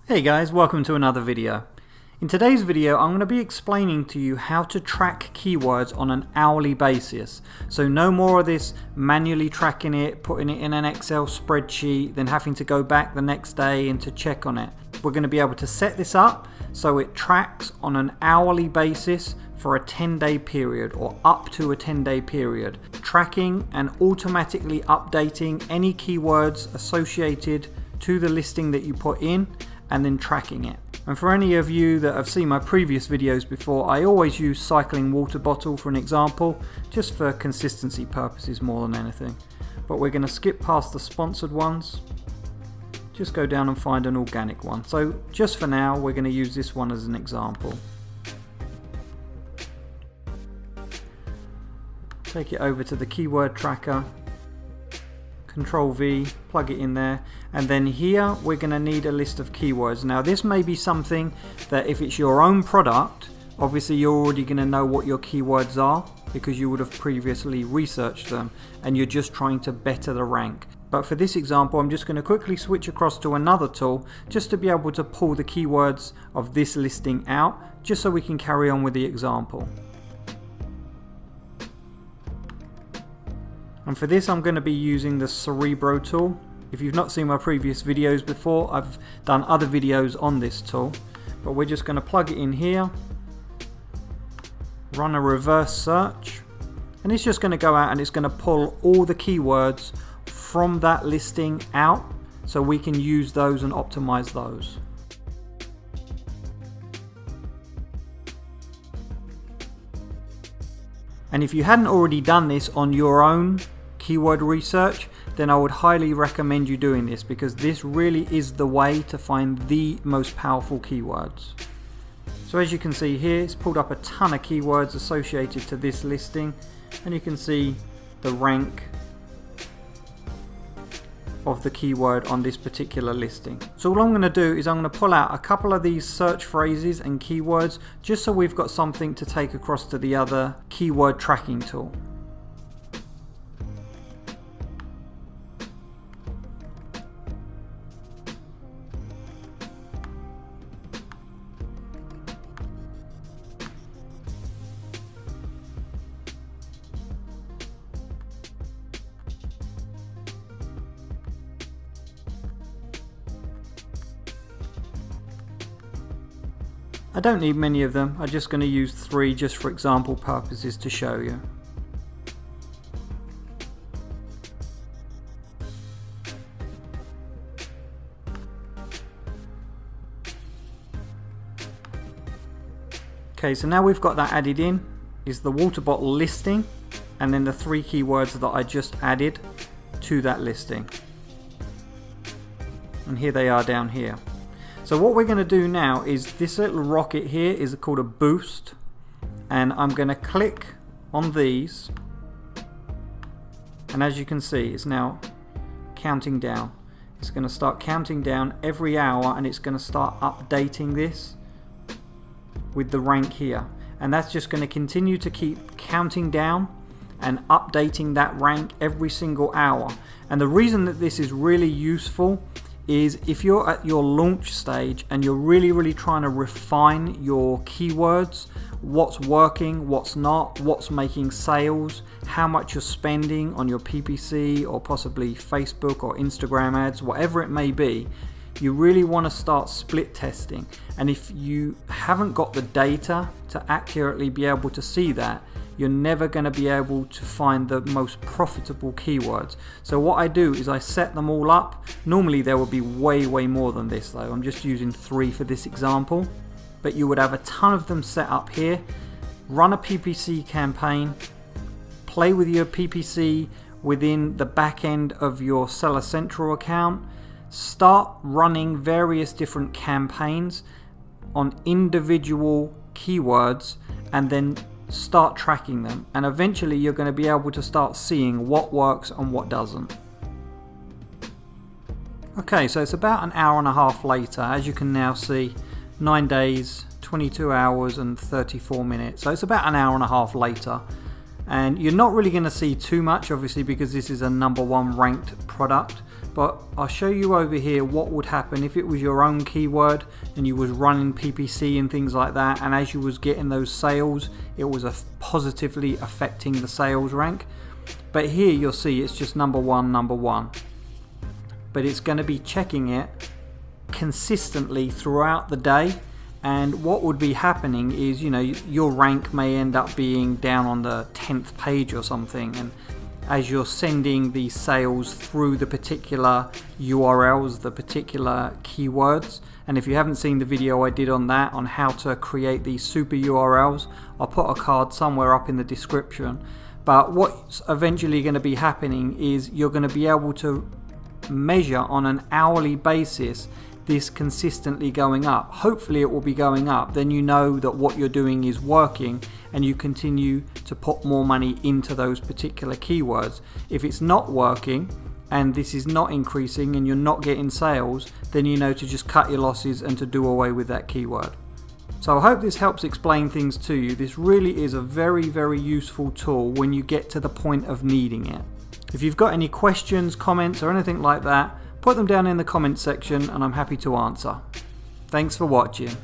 Hey guys, welcome to another video. In today's video I'm going to be explaining to you how to track keywords on an hourly basis. So no more of this manually tracking it, putting it in an Excel spreadsheet, then having to go back the next day and to check on it. We're going to be able to set this up so it tracks on an hourly basis for a 10-day period or up to a 10-day period, tracking and automatically updating any keywords associated to the listing that you put in and then tracking it. And for any of you that have seen my previous videos before, I always use cycling water bottle for an example, just for consistency purposes more than anything. But we're going to skip past the sponsored ones, just go down and find an organic one. So just for now we're going to use this one as an example. Take it over to the keyword tracker, Control V, plug it in there, and then here we're going to need a list of keywords. Now this may be something that if it's your own product, obviously you're already going to know what your keywords are because you would have previously researched them and you're just trying to better the rank. But for this example I'm just going to quickly switch across to another tool just to be able to pull the keywords of this listing out, just so we can carry on with the example. And for this I'm going to be using the Cerebro tool. If you've not seen my previous videos before, I've done other videos on this tool, but we're just going to plug it in here, run a reverse search, and it's just going to go out and it's going to pull all the keywords from that listing out so we can use those and optimize those. And if you hadn't already done this on your own keyword research, then I would highly recommend you doing this because this really is the way to find the most powerful keywords. So as you can see here, it's pulled up a ton of keywords associated to this listing, and you can see the rank of the keyword on this particular listing. So all I'm going to do is I'm going to pull out a couple of these search phrases and keywords just so we've got something to take across to the other keyword tracking tool. I don't need many of them, I'm just going to use 3 just for example purposes to show you. Okay, so now we've got that added in, is the water bottle listing and then the 3 keywords that I just added to that listing. And here they are down here. So what we're going to do now is this little rocket here is called a boost, and I'm going to click on these, and as you can see it's now counting down. It's going to start counting down every hour and it's going to start updating this with the rank here, and that's just going to continue to keep counting down and updating that rank every single hour. And the reason that this is really useful is if you're at your launch stage and you're really trying to refine your keywords, what's working, what's not, what's making sales, how much you're spending on your PPC or possibly Facebook or Instagram ads, whatever it may be, you really want to start split testing. And if you haven't got the data to accurately be able to see that, you're never going to be able to find the most profitable keywords. So what I do is I set them all up. Normally there will be way more than this though. I'm just using 3 for this example, but you would have a ton of them set up here. Run a PPC campaign, play with your PPC within the back end of your Seller Central account, start running various different campaigns on individual keywords and then start tracking them, and eventually you're going to be able to start seeing what works and what doesn't. Okay, so it's about an hour and a half later. As you can now see, 9 days, 22 hours and 34 minutes. So it's about an hour and a half later, and you're not really going to see too much obviously because this is a #1 ranked product, but I'll show you over here what would happen if it was your own keyword and you was running PPC and things like that, and as you was getting those sales, it was positively affecting the sales rank. But here you'll see it's just number one, but it's going to be checking it consistently throughout the day. And what would be happening is, you know, your rank may end up being down on the 10th page or something, and as you're sending the sales through the particular URLs, the particular keywords. And if you haven't seen the video I did on that, on how to create these super URLs, I'll put a card somewhere up in the description. But what's eventually going to be happening is you're going to be able to measure on an hourly basis this consistently going up. Hopefully it will be going up, then you know that what you're doing is working and you continue to put more money into those particular keywords. If it's not working and this is not increasing and you're not getting sales, then you know to just cut your losses and to do away with that keyword. So I hope this helps explain things to you. This really is a very, very useful tool when you get to the point of needing it. If you've got any questions, comments or anything like that, put them down in the comment section and I'm happy to answer. Thanks for watching.